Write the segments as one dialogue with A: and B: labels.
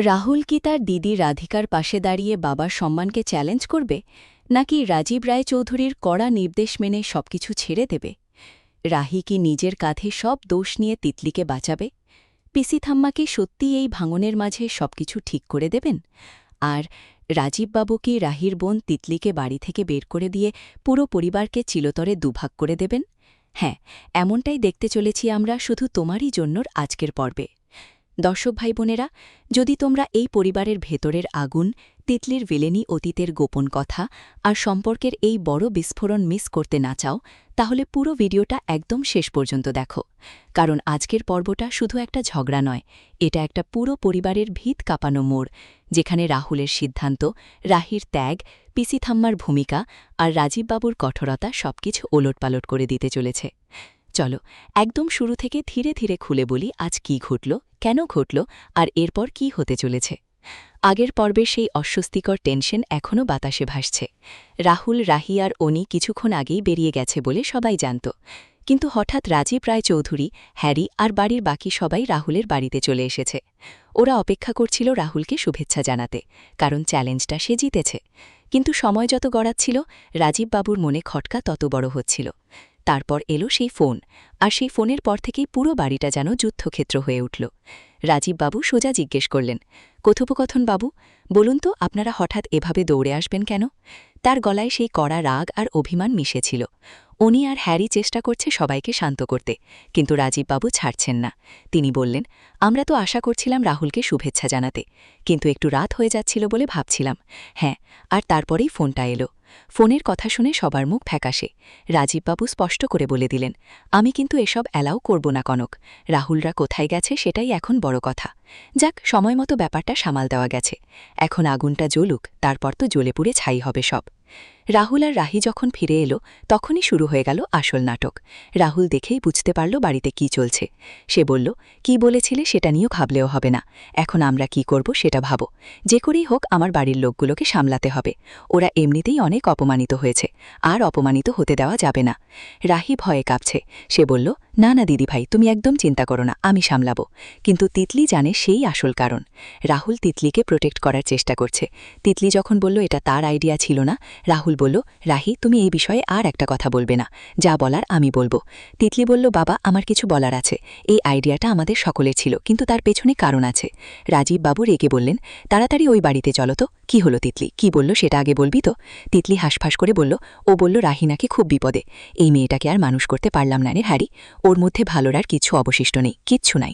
A: রাহুল কি তার দিদি রাধিকার পাশে দাঁড়িয়ে বাবার সম্মানকে চ্যালেঞ্জ করবে, নাকি রাজীব রায়চৌধুরীর কড়া নির্দেশ মেনে সবকিছু ছেড়ে দেবে? রাহি কি নিজের কাঁধে সব দোষ নিয়ে তিতলিকে বাঁচাবে? পিসি থাম্মা কি সত্যি এই ভাঙনের মাঝে সবকিছু ঠিক করে দেবেন? আর রাজীববাবু কি রাহির বোন তিতলিকে বাড়ি থেকে বের করে দিয়ে পুরো পরিবারকে চিলতরে দুভাগ করে দেবেন? হ্যাঁ, এমনটাই দেখতে চলেছি আমরা শুধু তোমারই জন্যর আজকের পর্বে। দর্শক ভাই বোনেরা, যদি তোমরা এই পরিবারের ভেতরের আগুন, তিতলির ভিলেনি অতীতের গোপন কথা আর সম্পর্কের এই বড় বিস্ফোরণ মিস করতে না চাও, তাহলে পুরো ভিডিওটা একদম শেষ পর্যন্ত দেখো। কারণ আজকের পর্বটা শুধু একটা ঝগড়া নয়, এটা একটা পুরো পরিবারের ভিত কাঁপানো মোড়, যেখানে রাহুলের সিদ্ধান্ত, রাহির ত্যাগ, পিসি থাম্মার ভূমিকা আর রাজীববাবুর কঠোরতা সবকিছু ওলটপালট করে দিতে চলেছে। চলো একদম শুরু থেকে ধীরে ধীরে খুলে বলি আজ কি ঘটল, কেন ঘটল আর এরপর কি হতে চলেছে। আগের পর্বের সেই অস্বস্তিকর টেনশন এখনও বাতাসে ভাসছে। রাহুল, রাহি আর অনি কিছুক্ষণ আগেই বেরিয়ে গেছে বলে সবাই জানত, কিন্তু হঠাৎ রাজীব রায়চৌধুরী, হ্যারি আর বাড়ির বাকি সবাই রাহুলের বাড়িতে চলে এসেছে। ওরা অপেক্ষা করছিল রাহুলকে শুভেচ্ছা জানাতে, কারণ চ্যালেঞ্জটা সে জিতেছে। কিন্তু সময় যত গড়াচ্ছিল, রাজীববাবুর মনে খটকা তত বড় হচ্ছিল। তারপর এলো সেই ফোন, আর সেই ফোনের পর থেকেই পুরো বাড়িটা যেন যুদ্ধক্ষেত্র হয়ে উঠল। রাজীববাবু সোজা জিজ্ঞেস করলেন, কথোপকথন বাবু, বলুন তো আপনারা হঠাৎ এভাবে দৌড়ে আসবেন কেন? তার গলায় সেই কড়া রাগ আর অভিমান মিশেছিল। অনি আর হ্যারি চেষ্টা করছে সবাইকে শান্ত করতে, কিন্তু রাজীববাবু ছাড়ছেন না। তিনি বললেন, আমরা তো আশা করছিলাম রাহুলকে শুভেচ্ছা জানাতে, কিন্তু একটু রাত হয়ে যাচ্ছিল বলে ভাবছিলাম। হ্যাঁ, আর তারপরেই ফোনটা এলো। ফোনের কথা শুনে সবার মুখ ফ্যাকাশে। রাজীববাবু স্পষ্ট করে বলে দিলেন, আমি কিন্তু এসব অ্যালাউ করব না কনক। রাহুলরা কোথায় গেছে সেটাই এখন বড় কথা। যাক, সময়মতো ব্যাপারটা সামাল দেওয়া গেছে। এখন আগুনটা জ্বলুক, তারপর তো জ্বলে পুড়ে ছাই হবে সব। রাহুল আর রাহি যখন ফিরে এলো, তখনই শুরু হয়ে গেল আসল নাটক। রাহুল দেখেই বুঝতে পারল বাড়িতে কি চলছে। সে বলল, কি বলেছিলে সেটা নিয়েও ভাবলেও হবে না, এখন আমরা কি করব সেটা ভাবো। যে করেই হোক আমার বাড়ির লোকগুলোকে সামলাতে হবে। ওরা এমনিতেই অনেক অপমানিত হয়েছে, আর অপমানিত হতে দেওয়া যাবে না। রাহি ভয়ে কাঁপছে। সে বলল, না না দিদিভাই, তুমি একদম চিন্তা করো না, আমি সামলাবো। কিন্তু তিতলি জানে সেই আসল কারণ। রাহুল তিতলিকে প্রোটেক্ট করার চেষ্টা করছে। তিতলি যখন বলল এটা তার আইডিয়া ছিল না, রাহুল বলল, রাহি তুমি এই বিষয়ে আর একটা কথা বলবে না, যা বলার আমি বলবো। তিতলি বলল, বাবা আমার কিছু বলার আছে। এই আইডিয়াটা আমাদের সকলের ছিল, কিন্তু তার পেছনে কারণ আছে। রাজীববাবু রেগে বললেন, তাড়াতাড়ি ওই বাড়িতে চলো তো। কি হলো তিতলি, কি বলল সেটা আগে বলবি তো? তিতলি হাঁসফাঁস করে বলল, ও বলল রাহি নাকি খুব বিপদে। এই মেয়েটাকে আর মানুষ করতে পারলাম না রে হ্যারি, ওর মধ্যে ভালোর আর কিছু অবশিষ্ট নেই, কিচ্ছু নাই।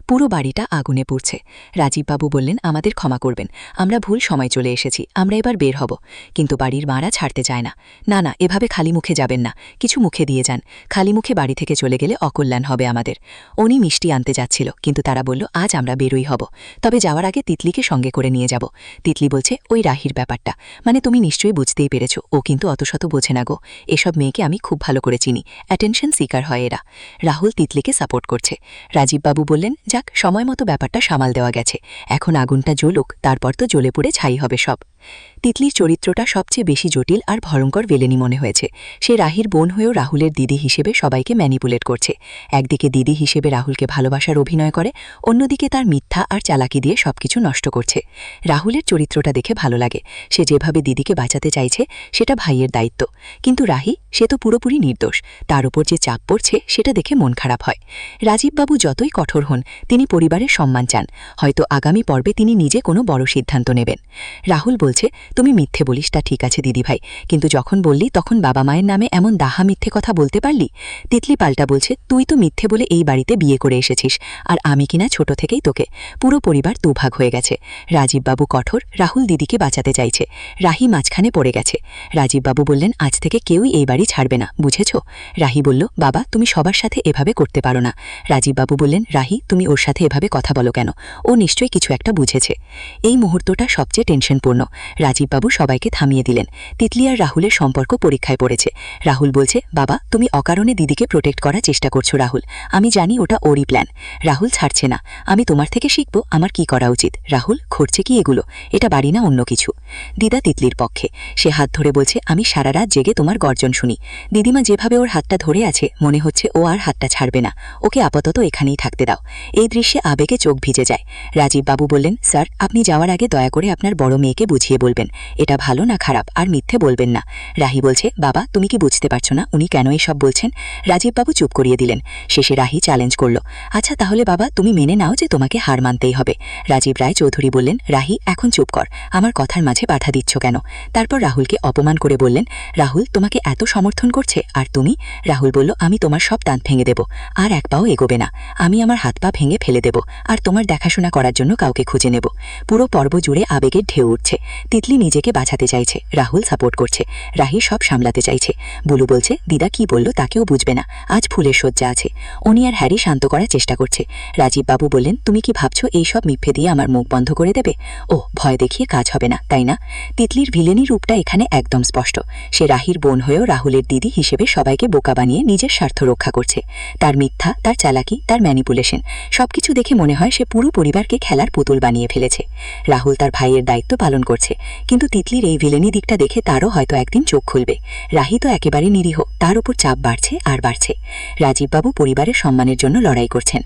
A: পুরো বাড়িটা আগুনে পুড়ছে। রাজীববাবু বললেন, আমাদের ক্ষমা করবেন, আমরা ভুল সময় চলে এসেছি, আমরা এবার বের হব। কিন্তু বাড়ির মারা ছাড়তে চায় না। না না, এভাবে খালি মুখে যাবেন না, কিছু মুখে দিয়ে যান। খালি মুখে বাড়ি থেকে চলে গেলে অকল্যাণ হবে আমাদের। উনি মিষ্টি আনতে যাচ্ছিল, কিন্তু তারা বলল আজ আমরা বেরোই হব, তবে যাওয়ার আগে তিতলিকে সঙ্গে করে নিয়ে যাব। তিতলি বলছে, ওই রাহির ব্যাপারটা, মানে তুমি নিশ্চয়ই বুঝতেই পেরেছ, ও কিন্তু অত শত বোঝে না গো। এসব মেয়েকে আমি খুব ভালো করে চিনি, অ্যাটেনশন সিকার হয় এরা। রাহুল তিতলিকে সাপোর্ট করছে। রাজীববাবু বললেন, যাক সময় মতো ব্যাপারটা সামাল দেওয়া গেছে, এখন আগুনটা জ্বলুক, তারপর তো জ্বলে পুড়ে ছাই হবে সব। তিতলির চরিত্রটা সবচেয়ে বেশি জটিল আর ভয়ঙ্কর ভিলেনি মনে হয়েছে। সে রাহির বোন হয়েও রাহুলের দিদি হিসেবে সবাইকে ম্যানিপুলেট করছে। একদিকে দিদি হিসেবে রাহুলকে ভালোবাসার অভিনয় করে, অন্যদিকে তার মিথ্যা আর চালাকি দিয়ে সবকিছু নষ্ট করছে। রাহুলের চরিত্রটা দেখে ভালো লাগে। সে যেভাবে দিদিকে বাঁচাতে চাইছে সেটা ভাইয়ের দায়িত্ব, কিন্তু রাহি, সে তো পুরোপুরি নির্দোষ। তার উপর যে চাপ পড়ছে সেটা দেখে মন খারাপ হয়। রাজীববাবু যতই কঠোর হন, তিনি পরিবারের সম্মান চান। হয়তো আগামী পর্বে তিনি নিজে কোনো বড় সিদ্ধান্ত নেবেন। রাহুল বলছে, তুমি মিথ্যে বলিস তা ঠিক আছে দিদিভাই, কিন্তু যখন বললি তখন বাবা মায়ের নামে এমন দাহা মিথ্যে কথা বলতে পারলি? তিতলি পাল্টা বলছে, তুই তো মিথ্যে বলে এই বাড়িতে বিয়ে করে এসেছিস, আর আমি কিনা ছোট থেকেই তোকে। পুরো পরিবার দুভাগ হয়ে গেছে। রাজীববাবু কঠোর, রাহুল দিদিকে বাঁচাতে চাইছে। রাহি মাঝখানে পড়ে গেছে। রাজীববাবু বললেন, আজ থেকে কেউই এই বাড়ি ছাড়বে না, বুঝেছ? রাহি বলল, বাবা তুমি সবার সাথে এভাবে করতে পারো না। রাজীববাবু বললেন, রাহি তুমি ওর সাথে এভাবে কথা বলো কেন? ও নিশ্চয়ই কিছু একটা বুঝেছে। এই মুহূর্তটা সবচেয়ে টেনশনপূর্ণ। রাজীববাবু সবাইকে থামিয়ে দিলেন। তিতলি আর রাহুলের সম্পর্ক পরীক্ষায় পড়েছে। রাহুল বলছে, বাবা তুমি অকারণে দিদিকে প্রোটেক্ট করার চেষ্টা করছো রাহুল, আমি জানি ওটা ওরই প্ল্যান। রাহুল ছাড়ছে না, আমি তোমার থেকে শিখব আমার কি করা উচিত। রাহুল ঘটছে কি এগুলো? এটা বাড়ি না অন্য কিছু? দিদা তিতলির পক্ষে। সে হাত ধরে বলছে, আমি সারা রাত জেগে তোমার গর্জন শুনি। দিদিমা যেভাবে ওর হাতটা ধরে আছে মনে হচ্ছে ও আর হাতটা ছাড়বে না। ওকে আপাতত এখানেই থাকতে দাও। এই দৃশ্যে আবেগে চোখ ভিজে যায়। রাজীব বাবু বললেন, স্যার আপনি যাওয়ার আগে দয়া করে আপনার বড় মেয়েকে বুঝিয়ে বলবেন এটা ভালো না খারাপ, আর মিথ্যে বলবেন না। রাহি বলছে, বাবা তুমি কি বুঝতে পারছো না উনি কেন এইসব বলছেন? রাজীব বাবু চুপ করিয়ে দিলেন। শেষে রাহি চ্যালেঞ্জ করল, আচ্ছা তাহলে বাবা তুমি মেনে নাও যে তোমাকে হার মানতেই হবে। রাজীব রায় চৌধুরী বললেন, রাহি এখন চুপ কর, আমার কথার মাঝে বাধা দিচ্ছ কেন? তারপর রাহুলকে অপমান করে বললেন, রাহুল তোমাকে এত সমর্থন করছে আর তুমি? রাহুল বলল, আমি তোমার সব দাঁত ভেঙে দেব, আর এক পাও এগোবে না। আমি আমার হাত পা ভেঙে ফেলে দেব, আর তোমার দেখাশোনা করার জন্য কাউকে খুঁজে নেব। পুরো পর্ব জুড়ে আবেগের ঢেউ উঠছে। তিতলি নিজেকে বাঁচাতে চাইছে, রাহুল সাপোর্ট করছে, রাহি সব সামলাতে চাইছে। বুলু বলছে, দিদা কি বলল তাকেও বুঝবে না, আজ ফুলের শয্যা আছে। উনি আর হ্যারি শান্ত করার চেষ্টা করছে। রাজীব বাবু বললেন, তুমি কি ভাবছো এইসব মিথ্যে দিয়ে আমার মুখ বন্ধ করে দেবে? ওহ, ভয় দেখিয়ে কাজ হবে না, তাই না? তিতলির ভিলেনি রূপটা এখানে একদম স্পষ্ট। সে রাহির বোন হয়েও রাহুলের দিদি হিসেবে সবাইকে বোকা বানিয়ে নিজের স্বার্থ রক্ষা করছে। তার মিথ্যা, তার চালাকি, তার ম্যানিপুলেশন সবকিছু দেখে মনে হয় সে পুরো পরিবারকে খেলার পুতুল বানিয়ে ফেলেছে। রাহুল তার ভাইয়ের দায়িত্ব পালন করছে, কিন্তু তিতলির এই ভিলেনি দিকটা দেখে তারও হয়তো একদিন চোখ খুলবে। রাহি তো একেবারে নিরীহ, তার উপর চাপ বাড়ছে আর বাড়ছে। রাজীববাবু পরিবারের সম্মানের জন্য লড়াই করছেন।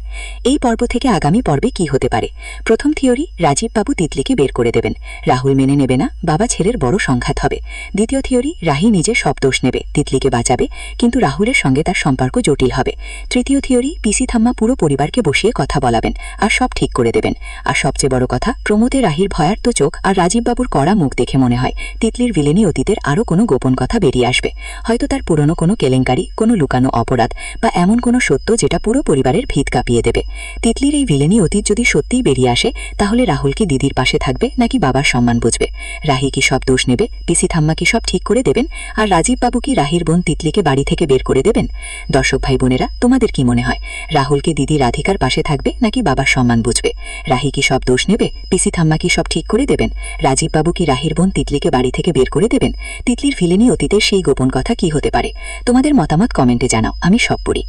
A: এই পর্ব থেকে আগামী পর্বে কি হতে পারে? প্রথম থিওরি, রাজীববাবু তিতলিকে বের করে দেবেন, রাহুল মেনে নেবে না, বাবা ছেলের বড় সংঘাত হবে। দ্বিতীয় থিওরি, রাহি নিজে সব দোষ নেবে, তিতলিকে বাঁচাবে, কিন্তু রাহুলের সঙ্গে তার সম্পর্ক জটিল হবে। তৃতীয় থিওরি, পিসি থাম্মা পুরো পরিবারকে বসিয়ে কথা বলাবেন আর সব ঠিক করে দেবেন। আর সবচেয়ে বড় কথা, প্রমোদে রাহির ভয়ার্ত চোখ আর রাজীববাবুর কড়া মুখ দেখে মনে হয় তিতলির ভিলেনি অতীতের আরও কোনো গোপন কথা বেরিয়ে আসবে। হয়তো তার পুরনো কোনো কেলেঙ্কারি, কোনো লুকানো অপরাধ, বা এমন কোনো সত্য যেটা পুরো পরিবারের ভিত কাঁপিয়ে দেবে। তিতলির এই ভিলেনি অতীত যদি সত্যিই বেরিয়ে আসে, তাহলে রাহুল কি দিদির পাশে থাকবে নাকি বাবার সম্মান বুঝবে? রাহি কি সব দোষ নেবে, পিসি থাম্মা কি সব ঠিক করে দেবেন, আর রাজীববাবু কি রাহির বোন তিতলিকে বাড়ি থেকে বের করে দেবেন? দর্শক ভাই বোনেরা, তোমাদের কি মনে হয়, রাহুলকে দিদি রাধিকার পাশে থাকবে নাকি বাবার সম্মান বুঝবে? রাহি কি সব দোষ নেবে, পিসি থাম্মা কি সব ঠিক করে দেবেন, রাজীববাবু কি রাহির বোন তিতলিকে বাড়ি থেকে বের করে দেবেন? তিতলির ভিলেনি অতীতের সেই গোপন কথা কি হতে পারে? তোমাদের মতামত কমেন্টে জানাও, আমি সব পড়ি।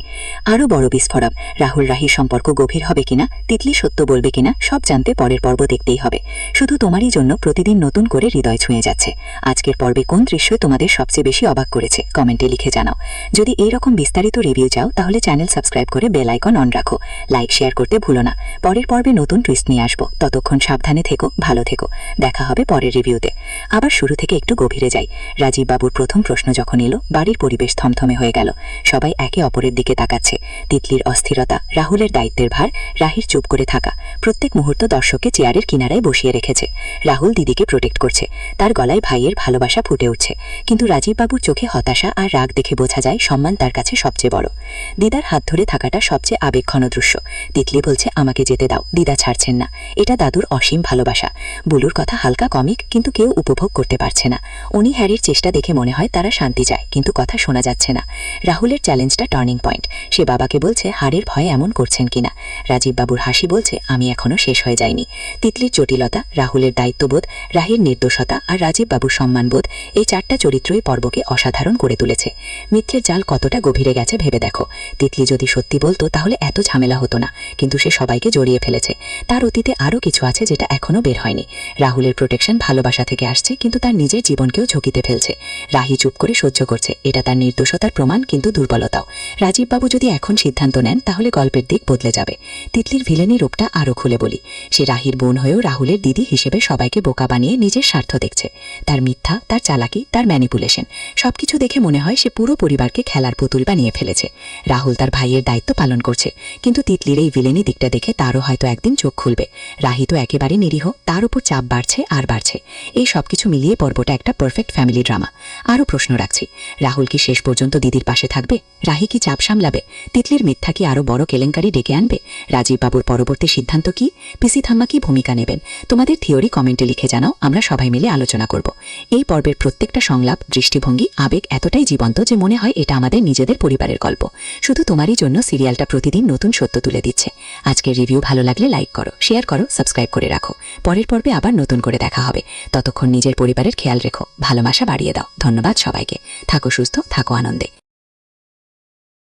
A: আরও বড় বিস্ফোরক, রাহুল রাহির সম্পর্ক গভীর হবে কিনা, তিতলি সত্য বলবে কিনা, সব জানতে পরের পর্ব দেখতেই হবে। শুধু তোমারই জন্য প্রতিদিন নতুন করে হৃদয় ছুঁয়ে যাচ্ছে। আজকের পর্বে কোন দৃশ্য তোমাদের সবচেয়ে বেশি অবাক করেছে কমেন্টে লিখে জানাও। যদি এইরকম বিস্তারিত রিভিউ চাও তাহলে চ্যানেল সাবস্ক্রাইব করে বেল আইকন অন রাখো, লাইক শেয়ার করতে ভুলো না। পরের পর্বে নতুন টুইস্ট নিয়ে আসবো, ততক্ষণ সাবধানে থেকো, ভালো থেকো। দেখা হবে পরের রিভিউতে। আবার শুরু থেকে একটু গভীরে যাই। রাজীববাবুর প্রথম প্রশ্ন যখন এলো, বাড়ির পরিবেশ থমথমে হয়ে গেল। সবাই একে অপরের দিকে তাকাচ্ছে। তিতলির অস্থিরতা, রাহুলের দায়িত্বের ভার, রাহির চুপ করে থাকা, প্রত্যেক মুহূর্ত দর্শককে চেয়ারের কিনারায় বসিয়ে রেখেছে। রাহুল দিদিকে প্রোটেক্ট করছে, তার গলায় ভাইয়ের ভালোবাসা ফুটে উঠছে, কিন্তু রাজীববাবুর চোখে হতাশা আর রাগ দেখে বোঝা যায় সম্মান তার কাছে সবচেয়ে বড়। দিদার হাত ধরে থাকাটা সবচেয়ে আবেগঘন দৃশ্য। তিতলি বলছে, আমাকে যেতে দাও, দিদা ছাড়ছেন না, এটা দাদুর অসীম ভালোবাসা। বুলুর কথা হালকা কমিক, কিন্তু কেউ উপভোগ করতে পারছে না। উনি হ্যারির চেষ্টা দেখে মনে হয় তারা শান্তি চায়, কিন্তু কথা শোনা যাচ্ছে না। রাহুলের চ্যালেঞ্জটা টার্নিং পয়েন্ট। সে বাবাকে বলছে, হারের ভয়ে এমন করছেন কিনা। রাজীববাবুর হাসি বলছে, আমি এখনো শেষ হয়ে যাইনি। তিতলির জটিলতা, রাহুলের দায়িত্ববোধ, রাহির নির্দোষতা আর রাজীববাবুর সম্মানবোধ, এই চারটা চরিত্রই পর্বকে অসাধারণ করে তুলেছে। মিথ্যের জাল কতটা গভীরে গেছে ভেবে দেখো। তিতলি যদি সত্যি বলতো তাহলে এত ঝামেলা হতো না, কিন্তু সে সবাইকে জড়িয়ে ফেলেছে। তার অতীতে আরও কিছু আছে যেটা এখনও বের হয়নি। রাহুলের প্রোটেকশন ভালোবাসা থেকে আসছে, কিন্তু তার নিজের জীবনকেও ঝুঁকিতে ফেলছে। রাহি চুপ করে সহ্য করছে, এটা তার নির্দোষতার প্রমাণ, কিন্তু দুর্বলতাও। রাজীববাবু যদি এখন সিদ্ধান্ত নেন তাহলে গল্পের দিক বদলে যাবে। তিতলির ভিলেনি রূপটা আরও খুলে বলি। সে রাহির বোন হয়েও রাহুলের দিদি হিসেবে সবাইকে বোকা বানিয়ে নিজের স্বার্থ দেখছে। তার মিথ্যা, তার চালাকি, তার ম্যানিপুলেশন সবকিছু দেখে মনে হয় সে পুরো পরিবারকে খেলার পুতুল বানিয়ে ফেলেছে। রাহুল তার ভাইয়ের দায়িত্ব পালন করছে, কিন্তু তিতলির এই ভিলেনি দিকটা দেখে তারও হয়তো একদিন চোখ খুলবে। রাহি তো একেবারে নিরীহ, তার উপর চাপ বাড়ছে আর বাড়ছে। এই সবকিছু মিলিয়ে পর্বটা একটা পারফেক্ট ফ্যামিলি ড্রামা। আরও প্রশ্ন রাখছি, রাহুল কি শেষ পর্যন্ত দিদির পাশে থাকবে? রাহি কি চাপ সামলাবে? তিতলির মিথ্যা কি আরও বড় কেলেঙ্কারি ডেকে আনবে? রাজীববাবুর পরবর্তী সিদ্ধান্ত কি? পিসি থাম্মা কি ভূমিকা নেবেন? তোমাদের থিওরি কমেন্টে লিখে জানাও, আমরা সবাই মিলে আলোচনা করব। এই পর্বের প্রত্যেকটা সংলাপ, দৃষ্টিভঙ্গি, আবেগ এতটাই জীবন্ত যে মনে হয় এটা আমাদের নিজেদের পরিবারের গল্প। শুধু তোমারই জন্য সিরিয়ালটা প্রতিদিন নতুন সত্য তুলে দিচ্ছে। আজকের রিভিউ ভালো লাগলে লাইক করো, শেয়ার করো, সাবস্ক্রাইব করে রাখো। পরের পর্বে আবার নতুন করে দেখা হবে। ততক্ষণ নিজের পরিবারের খেয়াল রেখো, ভালোবাসা বাড়িয়ে দাও। ধন্যবাদ সবাইকে। থাকো সুস্থ, থাকো আনন্দে।